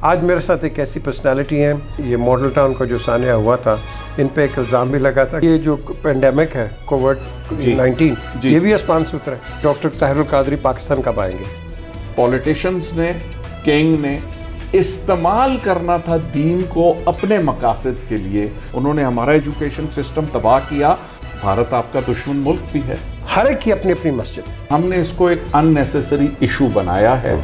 آج میرے ساتھ ایک ایسی پرسنالٹی ہیں، یہ ماڈل ٹاؤن کا جو سانحہ ہوا تھا ان پہ ایک الزام بھی لگا تھا، یہ جو پینڈیمک ہے کووڈ-19 یہ بھی آسمان سے اترا ہے۔ ڈاکٹر طاہر القادری پاکستان کب آئیں گے؟ پولیٹیشنز نے، کنگ نے استعمال کرنا تھا دین کو اپنے مقاصد کے لیے۔ انہوں نے ہمارا ایجوکیشن سسٹم تباہ کیا۔ بھارت آپ کا دشمن ملک بھی ہے، ہر ایک کی اپنی اپنی مسجد، ہم نے اس کو ایک ان نیسیسری ایشو بنایا ہے۔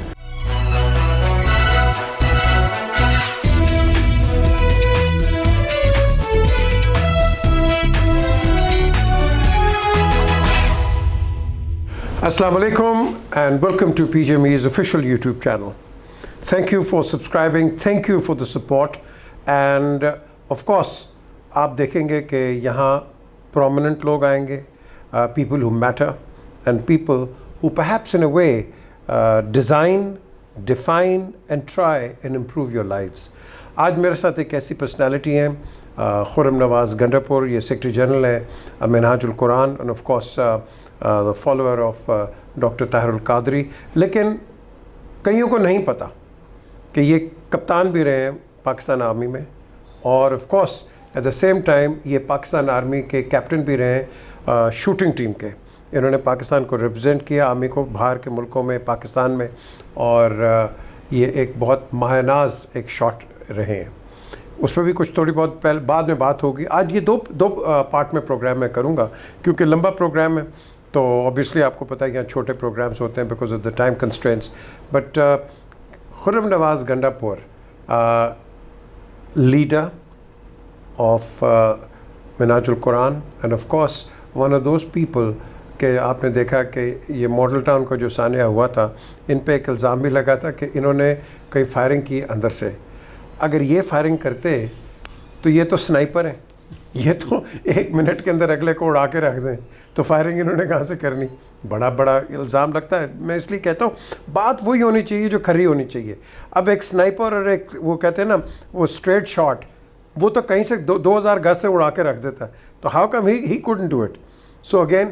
Assalamu alaikum and welcome to PJME's official YouTube channel. Thank you for subscribing, thank you for the support and of course آپ دیکھیں گے کہ یہاں prominent لوگ آئیں گے, people who matter and people who perhaps in a way design, define and try and improve your lives. آج میرے ساتھ ایک ایسی پرسنالٹی ہیں, خرم نواز گنڈاپور, یہ سیکرٹری جنرل ہے منہاج القرآن and of course the follower of doctor Tahir ul-Qadri. لیکن کئیوں کو نہیں پتہ کہ یہ کپتان بھی رہے ہیں پاکستان آرمی میں, اور of course at the same time یہ پاکستان آرمی کے کیپٹن بھی رہے ہیں شوٹنگ ٹیم کے. انہوں نے پاکستان کو ریپرزینٹ کیا آرمی کو باہر کے ملکوں میں, پاکستان میں, اور یہ ایک بہت ماہ ناز ایک شاٹ رہے ہیں. اس پہ بھی کچھ تھوڑی بہت بعد میں بات ہوگی. آج یہ دو پارٹ میں پروگرام میں کروں گا کیونکہ لمبا پروگرام ہے, تو اوبیسلی آپ کو پتہ ہے یہاں چھوٹے پروگرامز ہوتے ہیں because of the time constraints. But Khurram Nawaz Gandapur, leader of Minhaj ul-Quran and of course one of those people کہ آپ نے دیکھا کہ یہ ماڈل ٹاؤن کا جو سانحہ ہوا تھا ان پہ ایک الزام بھی لگا تھا کہ انہوں نے کئی فائرنگ کی اندر سے. اگر یہ فائرنگ کرتے تو یہ تو سنائپر ہیں, یہ تو ایک منٹ کے اندر اگلے کو اڑا کے رکھ دیں, تو فائرنگ انہوں نے کہاں سے کرنی؟ بڑا الزام لگتا ہے. میں اس لیے کہتا ہوں بات وہی ہونی چاہیے جو کھری ہونی چاہیے. اب ایک سنائپر اور ایک وہ کہتے ہیں نا وہ اسٹریٹ شاٹ, وہ تو کہیں سے 2000 گز سے اڑا کے رکھ دیتا ہے, تو how come he couldn't do it. So again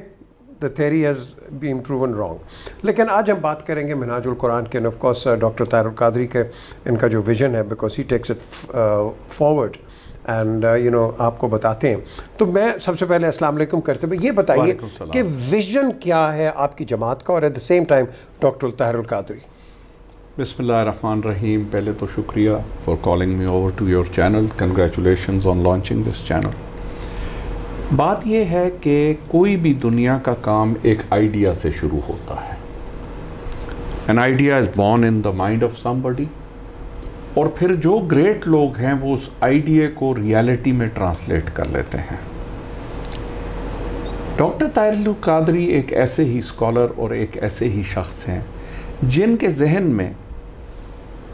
the theory has been proven wrong. لیکن آج ہم بات کریں گے منہاج القرآن کے, of course doctor Tahir ul-Qadri کے, ان کا جو ویژن ہے because he takes it forward and آپ کو بتاتے ہیں. تو میں سب سے پہلے السلام علیکم کرتے ہوئے یہ بتائیے کہ ویژن کیا ہے آپ کی جماعت کا, اور at the same time doctor Tahir ul-Qadri. بسم اللہ الرحمن الرحیم. پہلے تو شکریہ for calling me over to your channel. Congratulations on launching this channel. بات یہ ہے کہ کوئی بھی دنیا کا کام ایک آئیڈیا سے شروع ہوتا ہے. An idea is born in the mind of somebody, اور پھر جو گریٹ لوگ ہیں وہ اس آئیڈیا کو ریالٹی میں ٹرانسلیٹ کر لیتے ہیں. ڈاکٹر طاہر القادری ایک ایسے ہی اسکالر اور ایک ایسے ہی شخص ہیں جن کے ذہن میں,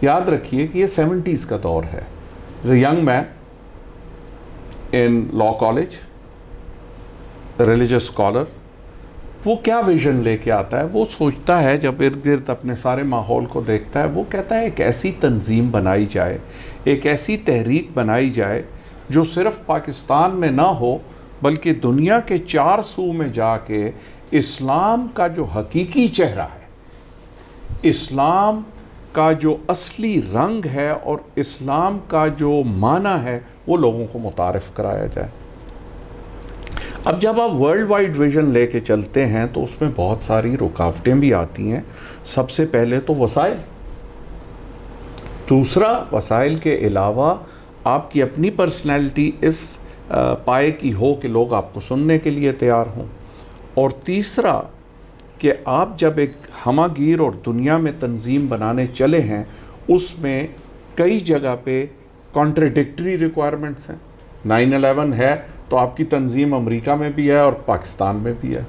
یاد رکھیے کہ یہ 70s کا دور ہے. A young man in law college, religious scholar, وہ کیا ویژن لے کے آتا ہے؟ وہ سوچتا ہے جب ارد گرد اپنے سارے ماحول کو دیکھتا ہے, وہ کہتا ہے ایک ایسی تنظیم بنائی جائے, ایک ایسی تحریک بنائی جائے جو صرف پاکستان میں نہ ہو بلکہ دنیا کے 4 سو میں جا کے اسلام کا جو حقیقی چہرہ ہے, اسلام کا جو اصلی رنگ ہے اور اسلام کا جو معنی ہے وہ لوگوں کو متعارف کرایا جائے. اب جب آپ ورلڈ وائڈ ویژن لے کے چلتے ہیں تو اس میں بہت ساری رکاوٹیں بھی آتی ہیں. سب سے پہلے تو وسائل. دوسرا, وسائل کے علاوہ آپ کی اپنی پرسنالٹی اس پائے کی ہو کہ لوگ آپ کو سننے کے لیے تیار ہوں. اور تیسرا کہ آپ جب ایک ہمہ گیر اور دنیا میں تنظیم بنانے چلے ہیں اس میں کئی جگہ پہ کانٹرڈکٹری ریکوائرمنٹس ہیں. 9/11 ہے تو آپ کی تنظیم امریکہ میں بھی ہے اور پاکستان میں بھی ہے.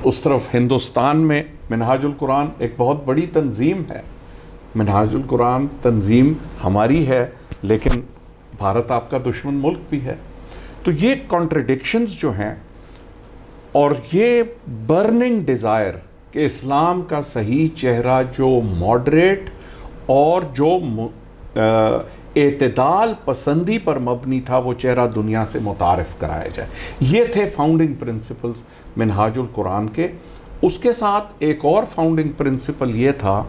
اس طرف ہندوستان میں منہاج القرآن ایک بہت بڑی تنظیم ہے. منہاج القرآن تنظیم ہماری ہے لیکن بھارت آپ کا دشمن ملک بھی ہے. تو یہ کانٹرڈکشنز جو ہیں اور یہ برننگ ڈیزائر کہ اسلام کا صحیح چہرہ جو ماڈریٹ اور جو اعتدال پسندی پر مبنی تھا وہ چہرہ دنیا سے متعارف کرایا جائے. یہ تھے فاؤنڈنگ پرنسپلز منہاج القرآن کے. اس کے ساتھ ایک اور فاؤنڈنگ پرنسپل یہ تھا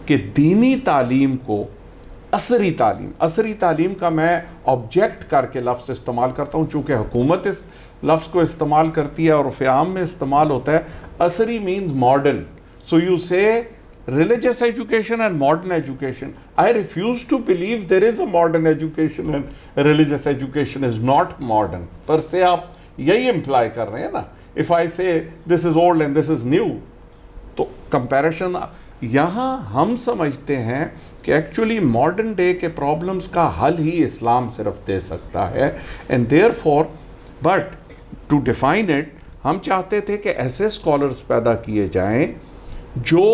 کہ دینی تعلیم کو عصری تعلیم کا میں آبجیکٹ کر کے لفظ استعمال کرتا ہوں چونکہ حکومت اس لفظ کو استعمال کرتی ہے اور عرف عام میں استعمال ہوتا ہے. عصری means modern. So you say religious education and modern education. I refuse to believe there is a modern education and religious education is not modern. پر سے آپ یہی امپلائی کر رہے ہیں نا. If I say this is old and this is new, تو comparison یہاں ہم سمجھتے ہیں کہ ایکچولی ماڈرن ڈے کے پرابلمس کا حل ہی اسلام صرف دے سکتا ہے. And therefore but to define it ہم چاہتے تھے کہ ایسے اسکالرس پیدا کیے جائیں جو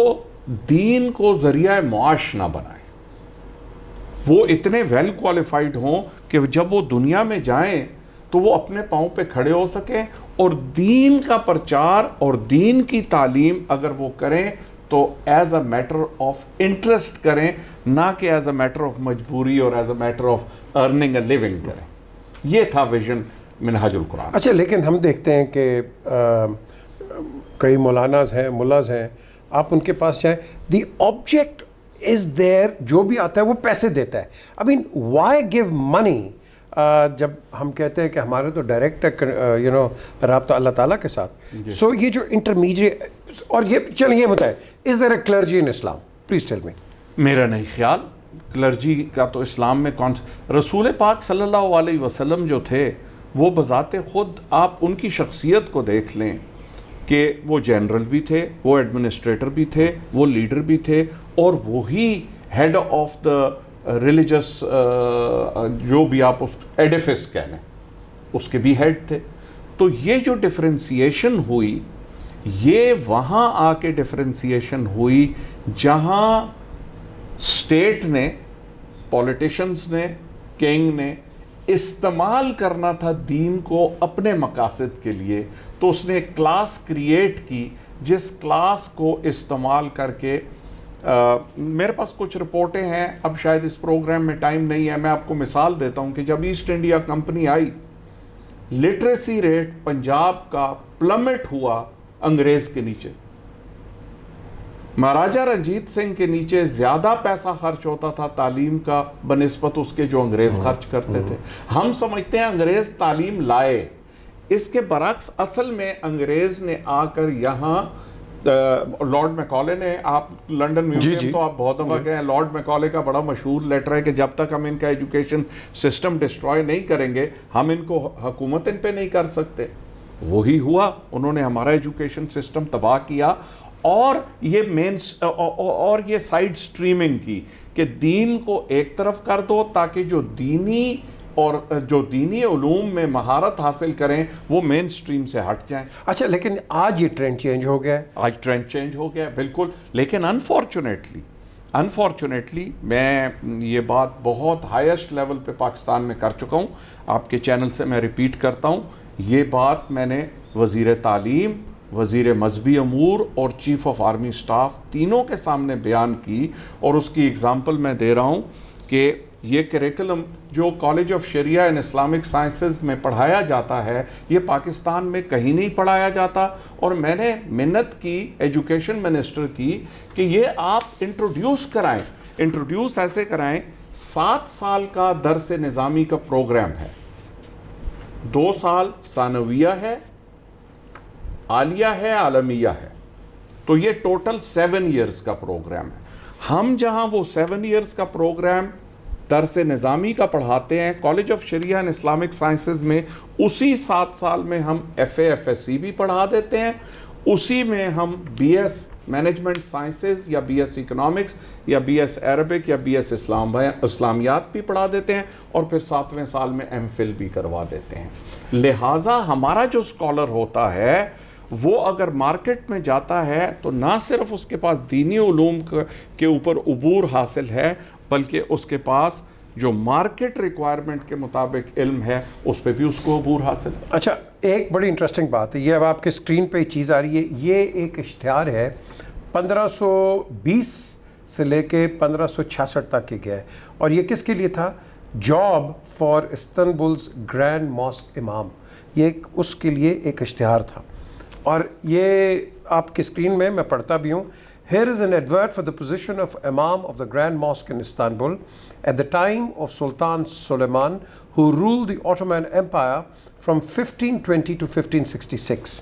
دین کو ذریعہ معاش نہ بنائیں. وہ اتنے ویل کوالیفائڈ ہوں کہ جب وہ دنیا میں جائیں تو وہ اپنے پاؤں پہ کھڑے ہو سکیں اور دین کا پرچار اور دین کی تعلیم اگر وہ کریں تو as a matter of interest کریں, نہ کہ ایز اے میٹر آف مجبوری اور as a matter of earning a living کریں. یہ تھا ویژن منہاج القرآن. اچھا, لیکن ہم دیکھتے ہیں کہ کئی مولاناز ہیں, ملاز ہیں, آپ ان کے پاس جائیں, دی آبجیکٹ از دیر, جو بھی آتا ہے وہ پیسے دیتا ہے. آئی مین وائی گیو منی؟ جب ہم کہتے ہیں کہ ہمارے تو ڈائریکٹ رابطہ اللہ تعالیٰ کے ساتھ. سو یہ جو انٹرمیڈیٹ, اور یہ چلیں یہ بتائیں, is there a clergy in Islam? Please tell me. میرا نہیں خیال کلرجی کا تو اسلام میں کون سا. رسول پاک صلی اللہ علیہ وسلم جو تھے وہ بذات خود, آپ ان کی شخصیت کو دیکھ لیں کہ وہ جنرل بھی تھے, وہ ایڈمنسٹریٹر بھی تھے, وہ لیڈر بھی تھے, اور وہی ہیڈ آف دا ریلیجس, جو بھی آپ اس ایڈیفس کہہ لیں, اس کے بھی ہیڈ تھے. تو یہ جو ڈفرینسیشن ہوئی, یہ وہاں آ کے ڈفرینسیشن ہوئی جہاں اسٹیٹ نے, پولیٹیشنز نے, کنگ نے استعمال کرنا تھا دین کو اپنے مقاصد کے لیے. تو اس نے ایک کلاس کریٹ کی جس کلاس کو استعمال کر کے, میرے پاس کچھ رپورٹیں ہیں, اب شاید اس پروگرام میں ٹائم نہیں ہے, میں آپ کو مثال دیتا ہوں کہ جب ایسٹ انڈیا کمپنی آئی, لٹریسی ریٹ پنجاب کا پلمٹ ہوا انگریز کے نیچے. مہاراجہ رنجیت سنگھ کے نیچے زیادہ پیسہ خرچ ہوتا تھا تعلیم کا بنسبت اس کے جو انگریز خرچ کرتے تھے. ہم سمجھتے ہیں انگریز تعلیم لائے, اس کے برعکس اصل میں انگریز نے آ کر یہاں, لارڈ میکالے نے, آپ لنڈن میوزیم تو آپ بہت دفعہ گئے ہیں, لارڈ میکالے کا بڑا مشہور لیٹر ہے کہ جب تک ہم ان کا ایجوکیشن سسٹم ڈسٹروائے نہیں کریں گے ہم ان کو حکومت ان پہ نہیں کر سکتے. وہی ہوا, انہوں نے ہمارا ایجوکیشن سسٹم تباہ کیا, اور یہ سائیڈ سٹریمنگ کی کہ دین کو ایک طرف کر دو تاکہ جو دینی علوم میں مہارت حاصل کریں وہ مین سٹریم سے ہٹ جائیں. اچھا, لیکن آج یہ ٹرینڈ چینج ہو گیا ہے. آج ٹرینڈ چینج ہو گیا ہے بالکل. لیکن انفارچونیٹلی میں یہ بات بہت ہائیسٹ لیول پہ پاکستان میں کر چکا ہوں, آپ کے چینل سے میں ریپیٹ کرتا ہوں, یہ بات میں نے وزیر تعلیم, وزیر مذہبی امور اور چیف آف آرمی سٹاف تینوں کے سامنے بیان کی, اور اس کی اگزامپل میں دے رہا ہوں کہ یہ کریکلم جو college of Shariah and Islamic sciences میں پڑھایا جاتا ہے یہ پاکستان میں کہیں نہیں پڑھایا جاتا. اور میں نے منت کی ایجوکیشن منسٹر کی کہ یہ آپ انٹروڈیوس ایسے کرائیں. 7 سال کا درس نظامی کا پروگرام ہے, 2 سال ثانویہ ہے, عالیہ ہے, عالمیہ ہے, تو یہ ٹوٹل 7 ایئرز کا پروگرام ہے. ہم جہاں وہ 7 ایئرز کا پروگرام درس نظامی کا پڑھاتے ہیں college of Shariah and Islamic sciences میں, اسی 7 سال میں ہم F A F S C بھی پڑھا دیتے ہیں, اسی میں ہم بی ایس مینجمنٹ سائنسز یا بی ایس اکنامکس یا بی ایس عربک یا بی ایس اسلامیات بھی پڑھا دیتے ہیں, اور پھر 7ویں سال میں ایم فل بھی کروا دیتے ہیں. لہٰذا ہمارا جو اسکالر ہوتا ہے وہ اگر مارکیٹ میں جاتا ہے تو نہ صرف اس کے پاس دینی علوم کے اوپر عبور حاصل ہے, بلکہ اس کے پاس جو مارکیٹ ریکوائرمنٹ کے مطابق علم ہے اس پہ بھی اس کو عبور حاصل ہے. اچھا, ایک بڑی انٹرسٹنگ بات ہے, یہ اب آپ کے اسکرین پہ چیز آ رہی ہے, یہ ایک اشتہار ہے 1520 سے لے کے 1566 تک کے گیا ہے, اور یہ کس کے لیے تھا؟ جاب فار استنبولز گرینڈ ماسک امام, یہ اس کے لیے ایک اشتہار تھا. اور یہ آپ کی اسکرین میں پڑھتا بھی ہوں, Here is an advert for the position of Imam of the Grand Mosque in Istanbul at the time of Sultan Suleiman, who ruled the Ottoman Empire from 1520 to 1566.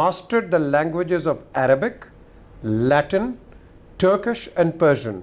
mastered the languages of Arabic, Latin, Turkish and Persian.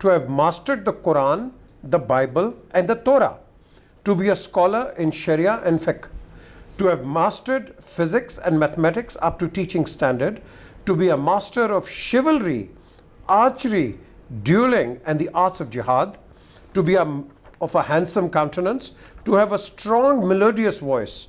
to have mastered the Quran, the Bible and the Torah. To be a scholar in Sharia and fiqh. To have mastered physics and mathematics up to teaching standard, to be a master of chivalry, archery, dueling and the arts of jihad, to be of a handsome countenance, to have a strong melodious voice.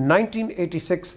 1986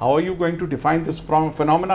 How are you going to define this phenomena?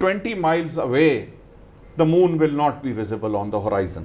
20 miles away the moon will not be visible on the horizon.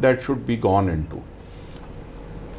that should be gone into.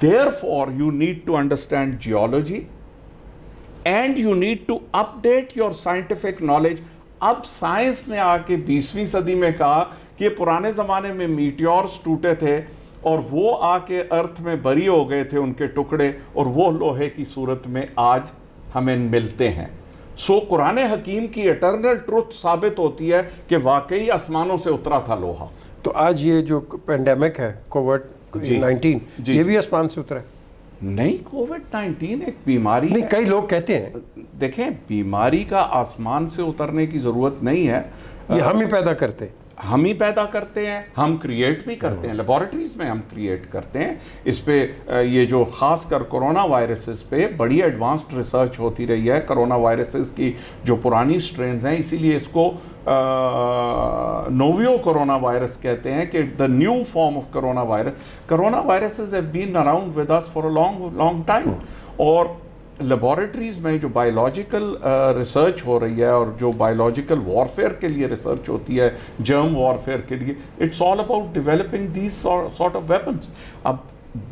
Therefore you need to understand geology, and you need to update your scientific knowledge. اب science نے آ کے 20ویں صدی میں کہا کہ پرانے زمانے میں میٹیورز ٹوٹے تھے اور وہ آ کے ارتھ میں بری ہو گئے تھے ان کے ٹکڑے, اور وہ لوہے کی صورت میں آج ہمیں ملتے ہیں. سو قرآن حکیم کی اٹرنل ٹروتھ ثابت ہوتی ہے کہ واقعی آسمانوں سے اترا تھا لوہا. تو آج یہ جو پینڈیمک ہے کووڈ-19 یہ بھی آسمان سے اترا ہے؟ نہیں, کووڈ-19 ایک بیماری نہیں, کئی لوگ کہتے ہیں. دیکھیں, بیماری کا آسمان سے اترنے کی ضرورت نہیں ہے, یہ ہم ہی پیدا کرتے ہیں. ہم ہی پیدا کرتے ہیں, ہم کریٹ بھی کرتے ہیں, لیبارٹریز میں ہم کریٹ کرتے ہیں. اس پہ یہ جو خاص کر کرونا وائرسز پہ بڑی ایڈوانسڈ ریسرچ ہوتی رہی ہے. کرونا وائرسز کی جو پرانی سٹرینز ہیں, اسی لیے اس کو نوویو کرونا وائرس کہتے ہیں کہ the new form of corona virus. Corona viruses have been around with us for a long time. اور لیبارٹریز میں جو بایولوجیکل ریسرچ ہو رہی ہے اور جو بایولوجیکل وارفیئر کے لیے ریسرچ ہوتی ہے, جرم وارفیئر کے لیے, it's all about developing these sort of weapons. اب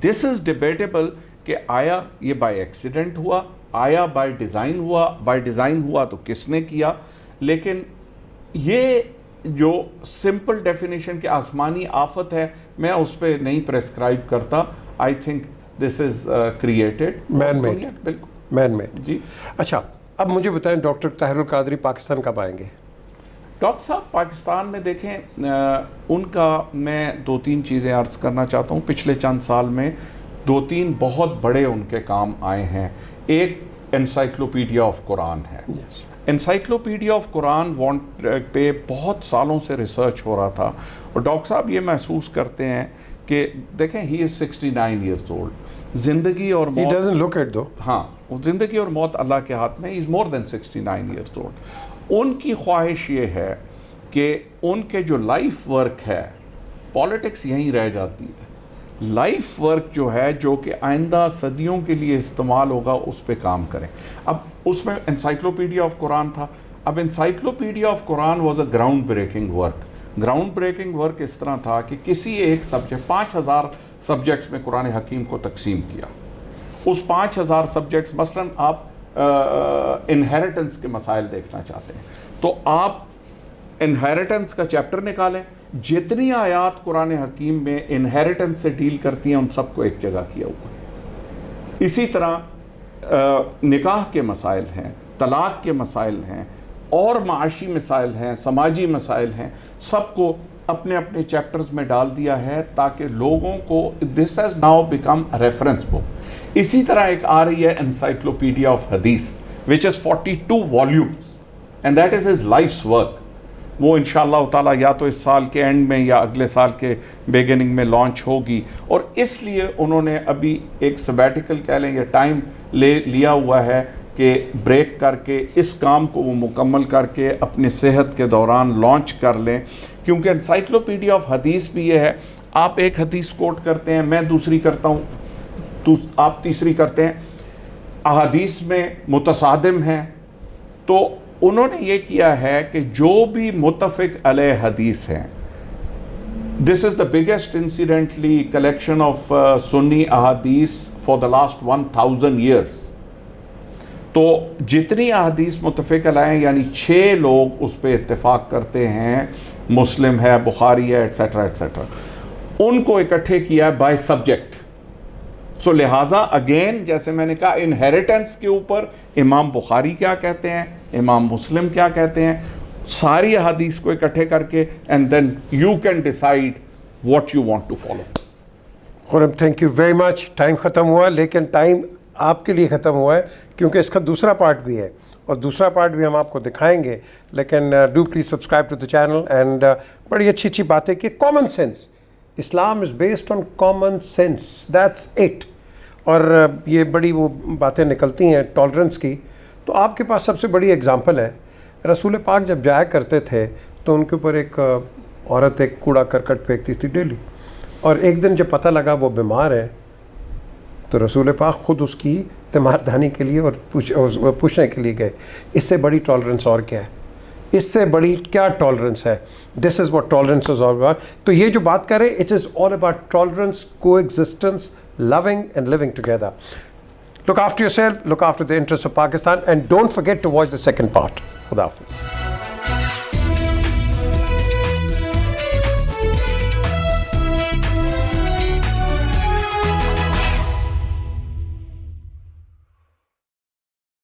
دس از ڈیبیٹیبل کہ آیا یہ بائی ایکسیڈنٹ ہوا, آیا بائی ڈیزائن ہوا. بائی ڈیزائن ہوا تو کس نے کیا؟ لیکن یہ جو سمپل ڈیفینیشن کہ آسمانی آفت ہے, میں اس پہ نہیں پریسکرائب کرتا. I think this is created, man made. بالکل مین میڈ. جی. اچھا, اب مجھے بتائیں ڈاکٹر طاہر القادری پاکستان کب آئیں گے؟ ڈاکٹر صاحب پاکستان میں دیکھیں, ان کا میں 2-3 چیزیں عرض کرنا چاہتا ہوں. پچھلے چند سال میں 2-3 بہت بڑے ان کے کام آئے ہیں. ایک انسائکلوپیڈیا آف قرآن ہے. انسائکلوپیڈیا آف قرآن پہ بہت سالوں سے ریسرچ ہو رہا تھا, اور ڈاکٹر صاحب یہ محسوس کرتے ہیں کہ دیکھیں ہی از 69 ایئرز اولڈ. زندگی اور موت, He doesn't look it though. ہاں, زندگی اور موت اللہ کے ہاتھ میں. He is more than 69 years old. ان کی خواہش یہ ہے کہ ان کے جو لائف ورک ہے, پالیٹکس یہیں رہ جاتی ہے, لائف ورک جو ہے جو کہ آئندہ صدیوں کے لیے استعمال ہوگا, اس پہ کام کریں. اب اس میں انسائکلوپیڈیا آف قرآن تھا. اب encyclopedia of Quran was a groundbreaking work. Groundbreaking work اس طرح تھا کہ کسی ایک سبجیکٹ, 5000 سبجیکٹس میں قرآن حکیم کو تقسیم کیا. اس 5000 سبجیکٹس, مثلاً آپ انہیریٹنس کے مسائل دیکھنا چاہتے ہیں تو آپ انہیریٹنس کا چیپٹر نکالیں, جتنی آیات قرآن حکیم میں انہیریٹنس سے ڈیل کرتی ہیں ان سب کو ایک جگہ کیا ہوا ہے. اسی طرح نکاح کے مسائل ہیں, طلاق کے مسائل ہیں, اور معاشی مسائل ہیں, سماجی مسائل ہیں, سب کو اپنے اپنے چیپٹرز میں ڈال دیا ہے تاکہ لوگوں کو this has now become reference book. اسی طرح ایک آ رہی ہے انسائکلوپیڈیا آف حدیث which is 42 volumes and that is his life's work. وہ انشاءاللہ تعالیٰ یا تو اس سال کے اینڈ میں یا اگلے سال کے بیگننگ میں لانچ ہوگی. اور اس لیے انہوں نے ابھی ایک سبیٹیکل کہہ لیں یا ٹائم لیا ہوا ہے کہ بریک کر کے اس کام کو وہ مکمل کر کے اپنے صحت کے دوران لانچ کر لیں. کیونکہ انسائکلوپیڈیا آف حدیث بھی یہ ہے, آپ ایک حدیث کوٹ کرتے ہیں, میں دوسری کرتا ہوں, آپ تیسری کرتے ہیں, احادیث میں متصادم ہیں. تو انہوں نے یہ کیا ہے کہ جو بھی متفق علیہ حدیث ہیں, this is the biggest incidentally collection of Sunni ahadith for the last 1000 years. تو جتنی احادیث متفق علیہ ہیں, یعنی 6 لوگ اس پہ اتفاق کرتے ہیں, مسلم ہے, بخاری ہے, ایٹسیٹرا ایٹسیٹرا, ان کو اکٹھے کیا ہے بائی سبجیکٹ. سو لہٰذا اگین جیسے میں نے کہا انہیریٹنس کے اوپر امام بخاری کیا کہتے ہیں, امام مسلم کیا کہتے ہیں, ساری احادیث کو اکٹھے کر کے and then you can decide what you want to follow. Khurram thank you very much. Time ختم ہوا, لیکن ٹائم آپ کے لیے ختم ہوا ہے کیونکہ اس کا دوسرا پارٹ بھی ہے, اور دوسرا پارٹ بھی ہم آپ کو دکھائیں گے. لیکن do please subscribe to the channel. And بڑی اچھی اچھی باتیں کہ common sense, Islam is based on common sense, that's it. اور یہ بڑی وہ باتیں نکلتی ہیں ٹالرنس کی. تو آپ کے پاس سب سے بڑی اگزامپل ہے, رسول پاک جب جایا کرتے تھے تو ان کے اوپر ایک عورت ایک کوڑا کرکٹ پھینکتی تھی ڈیلی, اور ایک دن جب پتہ لگا وہ بیمار ہے تو رسول پاک خود اس کی تیماردانی کے لیے اور پوچھنے کے لیے گئے. اس سے بڑی ٹالرنس اور کیا ہے, اس سے بڑی کیا ٹالرنس ہے؟ This is what tolerance is all about. تو یہ جو بات کریں, it is all about tolerance, coexistence, loving and living together. Look after yourself, look after the interests of Pakistan, and don't forget to watch the second part. Khuda Hafiz.